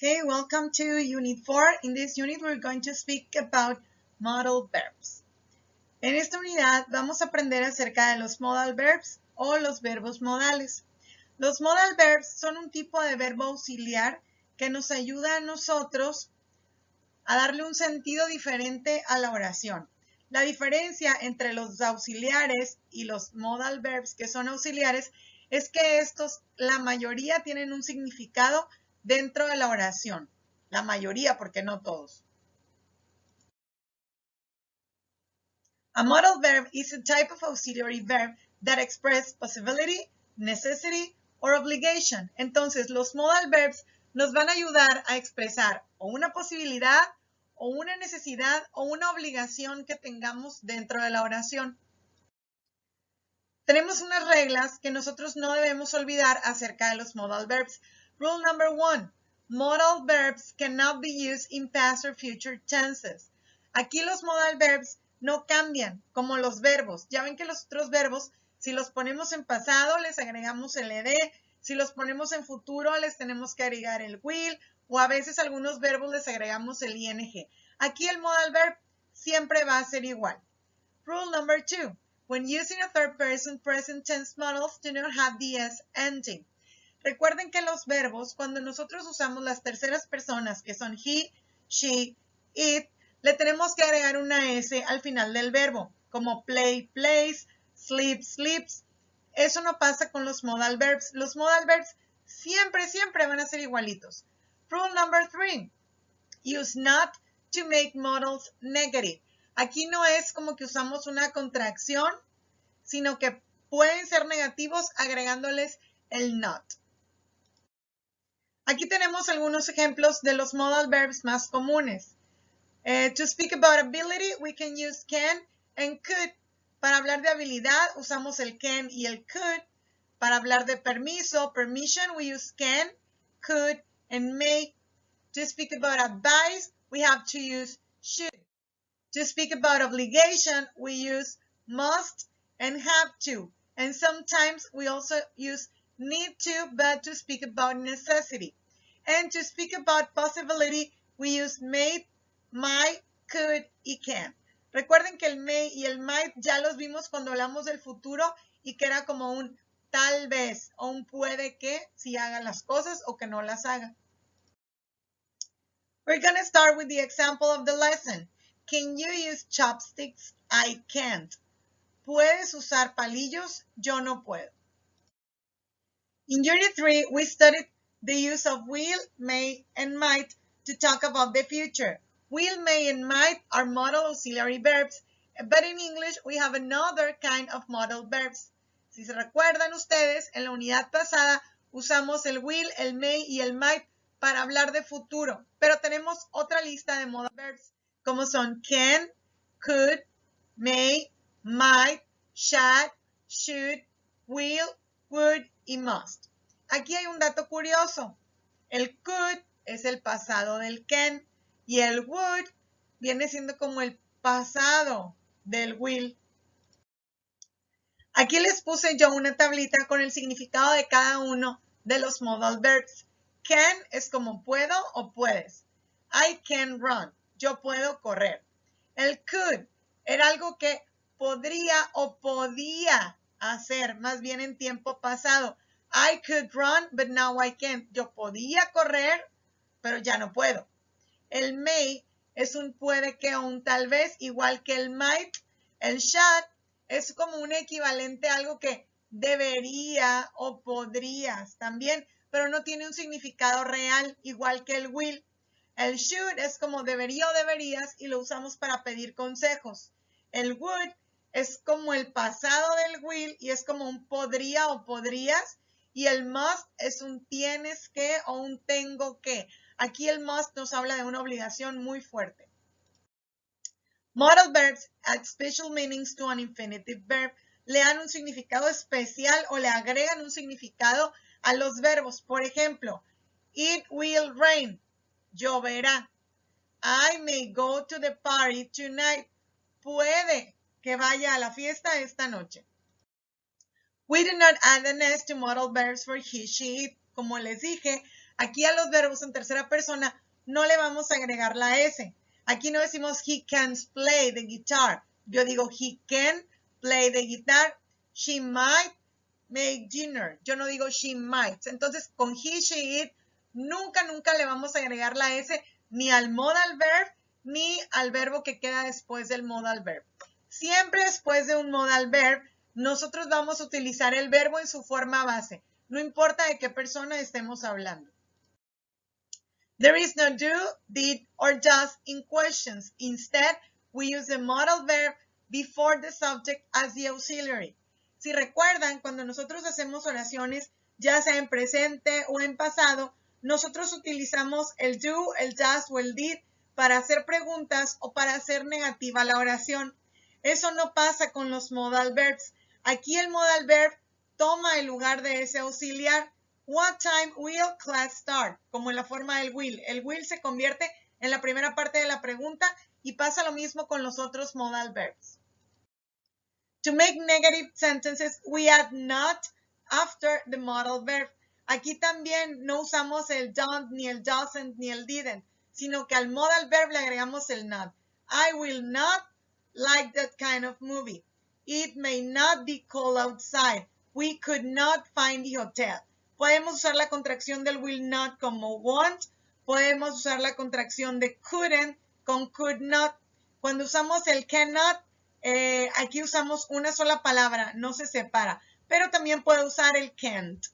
Okay, welcome to Unit 4. In this unit, we're going to speak about modal verbs. En esta unidad vamos a aprender acerca de los modal verbs o los verbos modales. Los modal verbs son un tipo de verbo auxiliar que nos ayuda a nosotros a darle un sentido diferente a la oración. La diferencia entre los auxiliares y los modal verbs que son auxiliares es que estos, la mayoría tienen un significado dentro de la oración. La mayoría, porque no todos. A modal verb is a type of auxiliary verb that express possibility, necessity, or obligation. Entonces, los modal verbs nos van a ayudar a expresar o una posibilidad, o una necesidad, o una obligación que tengamos dentro de la oración. Tenemos unas reglas que nosotros no debemos olvidar acerca de los modal verbs. Rule number 1. Modal verbs cannot be used in past or future tenses. Aquí los modal verbs no cambian como los verbos. Ya ven que los otros verbos, si los ponemos en pasado, les agregamos el ed. Si los ponemos en futuro, les tenemos que agregar el will. O a veces algunos verbos les agregamos el ing. Aquí el modal verb siempre va a ser igual. Rule number 2. When using a third person present tense modals do not have the s ending. Recuerden que los verbos, cuando nosotros usamos las terceras personas, que son he, she, it, le tenemos que agregar una s al final del verbo, como play, plays, sleep, sleeps. Eso no pasa con los modal verbs. Los modal verbs siempre van a ser igualitos. Rule number 3. Use not to make modals negative. Aquí no es como que usamos una contracción, sino que pueden ser negativos agregándoles el not. Aquí tenemos algunos ejemplos de los modal verbs más comunes. To speak about ability, we can use can and could. Para hablar de habilidad, usamos el can y el could. Para hablar de permiso, permission, we use can, could, and may. To speak about advice, we have to use should. To speak about obligation, we use must and have to. And sometimes we also use need to, but to speak about necessity. And to speak about possibility, we use may, might, could, y can. Recuerden que el may y el might ya los vimos cuando hablamos del futuro y que era como un tal vez o un puede que si haga las cosas o que no las haga. We're going to start with the example of the lesson. Can you use chopsticks? I can't. ¿Puedes usar palillos? Yo no puedo. In Unit 3, we studied the use of will, may, and might to talk about the future. Will, may, and might are modal auxiliary verbs, but in English we have another kind of modal verbs. Si se recuerdan ustedes, en la unidad pasada usamos el will, el may y el might para hablar de futuro, pero tenemos otra lista de modal verbs, como son can, could, may, might, shall, should, will, would y must. Aquí hay un dato curioso. El could es el pasado del can y el would viene siendo como el pasado del will. Aquí les puse yo una tablita con el significado de cada uno de los modal verbs. Can es como puedo o puedes. I can run. Yo puedo correr. El could era algo que podría o podía hacer, más bien en tiempo pasado. I could run, but now I can't. Yo podía correr, pero ya no puedo. El may es un puede que o un tal vez, igual que el might. El should es como un equivalente a algo que debería o podrías también, pero no tiene un significado real, igual que el will. El should es como debería o deberías y lo usamos para pedir consejos. El would es como el pasado del will y es como un podría o podrías. Y el must es un tienes que o un tengo que. Aquí el must nos habla de una obligación muy fuerte. Modal verbs add special meanings to an infinitive verb. Le dan un significado especial o le agregan un significado a los verbos. Por ejemplo, it will rain. Lloverá. I may go to the party tonight. Puede que vaya a la fiesta esta noche. We do not add an S to modal verbs for he, she, it. Como les dije, Aquí a los verbos en tercera persona no le vamos a agregar la S. Aquí no decimos he can play the guitar. Yo digo he can play the guitar. She might make dinner. Yo no digo she might. Entonces con he, she, it, nunca le vamos a agregar la S ni al modal verb ni al verbo que queda después del modal verb. Siempre después de un modal verb, nosotros vamos a utilizar el verbo en su forma base. No importa de qué persona estemos hablando. There is no do, did, or does in questions. Instead, we use the modal verb before the subject as the auxiliary. Si recuerdan, cuando nosotros hacemos oraciones, ya sea en presente o en pasado, nosotros utilizamos el do, el does o el did para hacer preguntas o para hacer negativa la oración. Eso no pasa con los modal verbs. Aquí el modal verb toma el lugar de ese auxiliar. What time will class start? Como en la forma del will. El will se convierte en la primera parte de la pregunta y pasa lo mismo con los otros modal verbs. To make negative sentences, we add not after the modal verb. Aquí también no usamos el don't, ni el doesn't, ni el didn't, sino que al modal verb le agregamos el not. I will not like that kind of movie. It may not be cold outside. We could not find the hotel. Podemos usar la contracción del will not como won't. Podemos usar la contracción de couldn't con could not. Cuando usamos el cannot, aquí usamos una sola palabra, no se separa. Pero también puede usar el can't.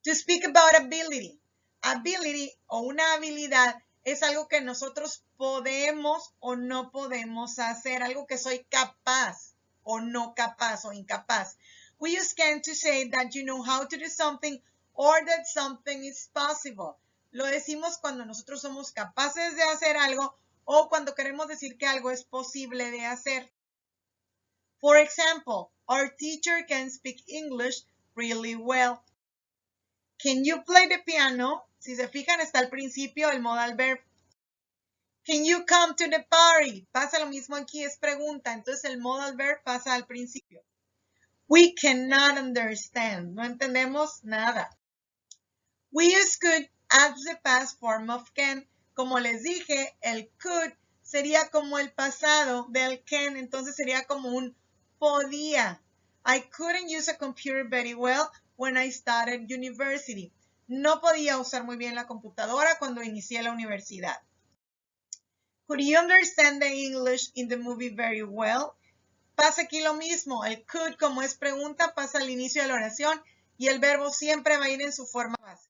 To speak about ability. Ability o una habilidad es algo que nosotros podemos o no podemos hacer, algo que soy capaz o no capaz o incapaz. We use can to say that you know how to do something or that something is possible. Lo decimos cuando nosotros somos capaces de hacer algo o cuando queremos decir que algo es posible de hacer. For example, our teacher can speak English really well. Can you play the piano? Si se fijan, está al principio el modal verb. Can you come to the party? Pasa lo mismo aquí, es pregunta. Entonces el modal verb pasa al principio. We cannot understand. No entendemos nada. We use could as the past form of can. Como les dije, el could sería como el pasado del can. Entonces sería como un podía. I couldn't use a computer very well when I started university. No podía usar muy bien la computadora cuando inicié la universidad. Could you understand the English in the movie very well? Pasa aquí lo mismo. El could, como es pregunta, pasa al inicio de la oración y el verbo siempre va a ir en su forma base.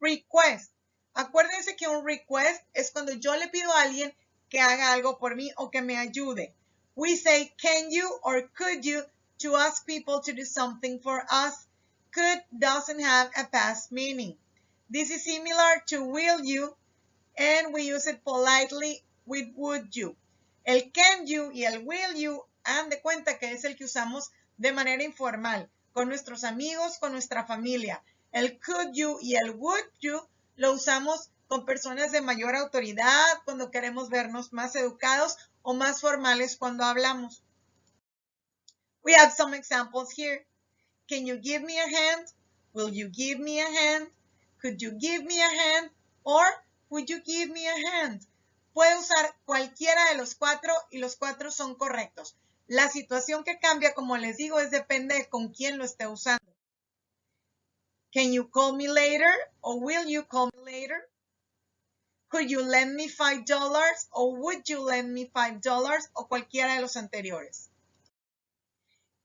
Request. Acuérdense que un request es cuando yo le pido a alguien que haga algo por mí o que me ayude. We say can you or could you to ask people to do something for us. Could doesn't have a past meaning. This is similar to will you and we use it politely with would you. El can you y el will you, hagan de cuenta que es el que usamos de manera informal, con nuestros amigos, con nuestra familia. El could you y el would you lo usamos con personas de mayor autoridad, cuando queremos vernos más educados o más formales cuando hablamos. We have some examples here. Can you give me a hand? Will you give me a hand? Could you give me a hand? Or would you give me a hand? Puede usar cualquiera de los cuatro y los cuatro son correctos. La situación que cambia, como les digo, depende de con quién lo esté usando. Can you call me later? Or will you call me later? Could you lend me $5? Or would you lend me $5? O cualquiera de los anteriores.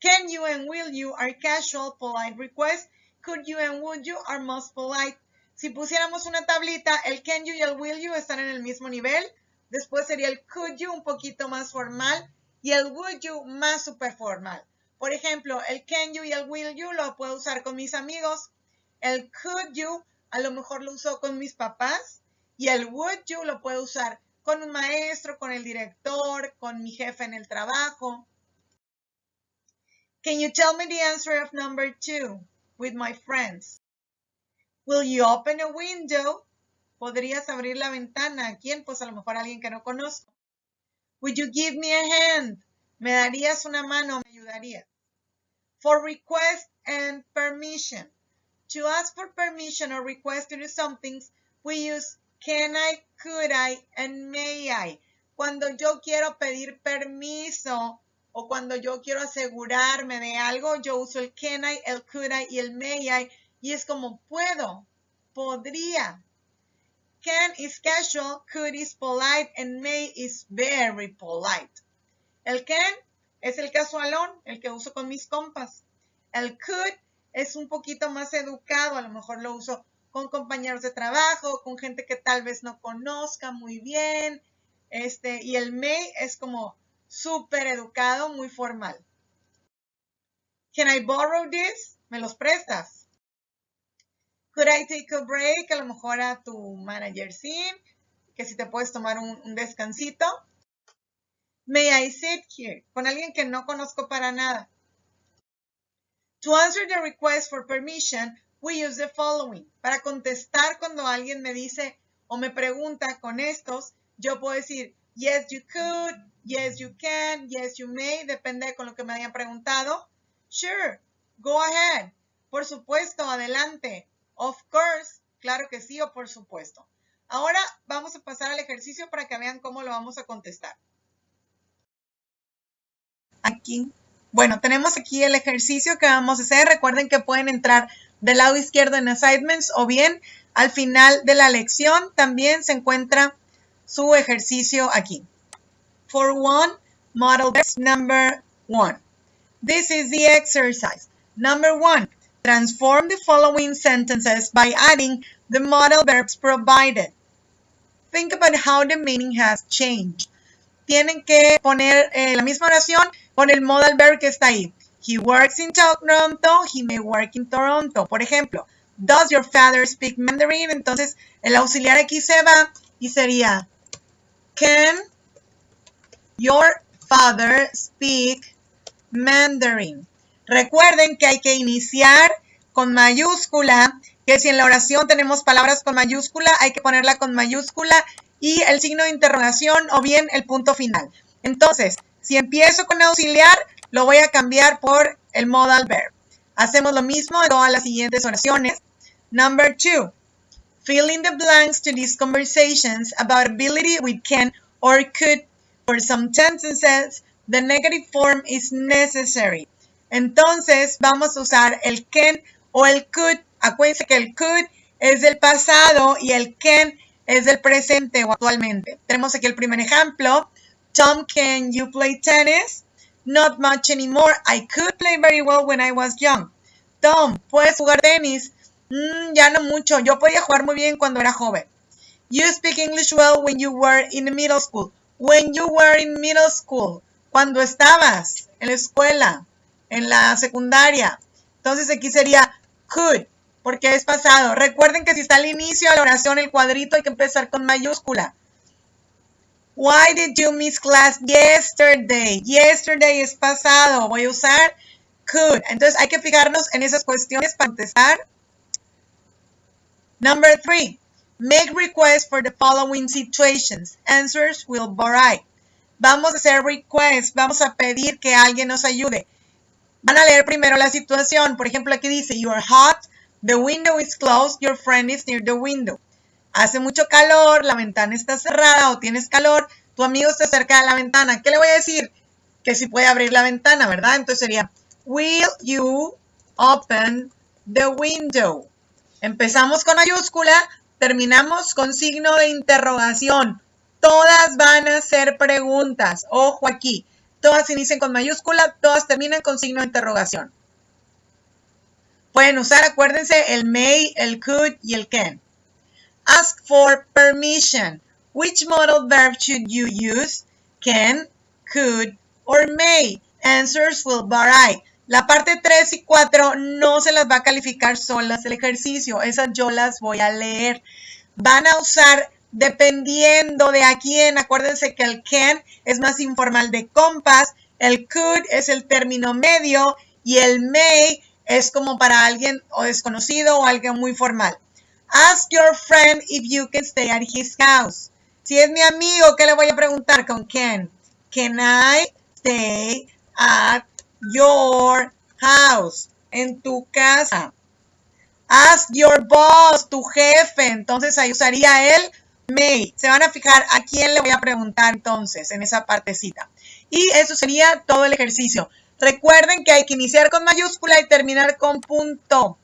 Can you and will you are casual, polite requests. Could you and would you are most polite. Si pusiéramos una tablita, el can you y el will you están en el mismo nivel. Después sería el could you un poquito más formal y el would you más super formal. Por ejemplo, el can you y el will you lo puedo usar con mis amigos. El could you a lo mejor lo uso con mis papás. Y el would you lo puedo usar con un maestro, con el director, con mi jefe en el trabajo. Can you tell me the answer of number 2 with my friends? Will you open a window? ¿Podrías abrir la ventana? ¿A quién? Pues a lo mejor a alguien que no conozco. Would you give me a hand? ¿Me darías una mano? ¿Me ayudarías? For request and permission. To ask for permission or request to do something, we use can I, could I, and may I. Cuando yo quiero pedir permiso o cuando yo quiero asegurarme de algo, yo uso el can I, el could I y el may I. Y es como puedo, podría. Can is casual, could is polite, and may is very polite. El can es el casualón, el que uso con mis compas. El could es un poquito más educado, a lo mejor lo uso con compañeros de trabajo, con gente que tal vez no conozca muy bien. Y el may es como súper educado, muy formal. Can I borrow this? ¿Me los prestas? Could I take a break? A lo mejor a tu manager sí, que si te puedes tomar un descansito. May I sit here? Con alguien que no conozco para nada. To answer the request for permission, we use the following. Para contestar cuando alguien me dice o me pregunta con estos, yo puedo decir yes you could, yes you can, yes you may, depende con lo que me hayan preguntado. Sure, go ahead. Por supuesto, adelante. Of course, claro que sí o por supuesto. Ahora vamos a pasar al ejercicio para que vean cómo lo vamos a contestar. Aquí. Bueno, tenemos aquí el ejercicio que vamos a hacer. Recuerden que pueden entrar del lado izquierdo en Assignments o bien al final de la lección también se encuentra su ejercicio aquí. For one, model verbs number 1. This is the exercise. Number 1, transform the following sentences by adding the model verbs provided. Think about how the meaning has changed. Tienen que poner la misma oración con el modal verb que está ahí. He works in Toronto, he may work in Toronto. Por ejemplo, does your father speak Mandarin? Entonces, el auxiliar aquí se va y sería, can your father speak Mandarin? Recuerden que hay que iniciar con mayúscula, que si en la oración tenemos palabras con mayúscula, hay que ponerla con mayúscula y el signo de interrogación o bien el punto final. Entonces, si empiezo con auxiliar, lo voy a cambiar por el modal verb. Hacemos lo mismo en todas las siguientes oraciones. Number 2, fill in the blanks to these conversations about ability with can or could. For some sentences, the negative form is necessary. Entonces, vamos a usar el can o el could. Acuérdense que el could es del pasado y el can es del presente o actualmente. Tenemos aquí el primer ejemplo. Tom, can you play tennis? Not much anymore. I could play very well when I was young. Tom, ¿puedes jugar tenis? Ya no mucho. Yo podía jugar muy bien cuando era joven. You speak English well when you were in the middle school. When you were in middle school. Cuando estabas en la escuela, en la secundaria. Entonces aquí sería could, porque es pasado. Recuerden que si está al inicio de la oración, el cuadrito hay que empezar con mayúscula. Why did you miss class yesterday? Yesterday es pasado. Voy a usar could. Entonces hay que fijarnos en esas cuestiones para contestar. Number 3. Make requests for the following situations. Answers will vary. Vamos a hacer requests. Vamos a pedir que alguien nos ayude. Van a leer primero la situación. Por ejemplo, aquí dice, you are hot, the window is closed, your friend is near the window. Hace mucho calor, la ventana está cerrada o tienes calor, tu amigo está cerca de la ventana. ¿Qué le voy a decir? Que si puede abrir la ventana, ¿verdad? Entonces sería, will you open the window? Empezamos con mayúscula, terminamos con signo de interrogación. Todas van a ser preguntas. Ojo aquí. Todas inician con mayúscula, todas terminan con signo de interrogación. Pueden usar, acuérdense, el may, el could y el can. Ask for permission. Which modal verb should you use? Can, could, or may. Answers will vary. La parte 3 y 4 no se las va a calificar solas el ejercicio. Esas yo las voy a leer. Van a usar dependiendo de a quién. Acuérdense que el can es más informal de compas. El could es el término medio. Y el may es como para alguien o desconocido o alguien muy formal. Ask your friend if you can stay at his house. Si es mi amigo, ¿qué le voy a preguntar con can? Can I stay at your house? En tu casa. Ask your boss, tu jefe. Entonces ahí usaría el may. Se van a fijar a quién le voy a preguntar entonces en esa partecita. Y eso sería todo el ejercicio. Recuerden que hay que iniciar con mayúscula y terminar con punto.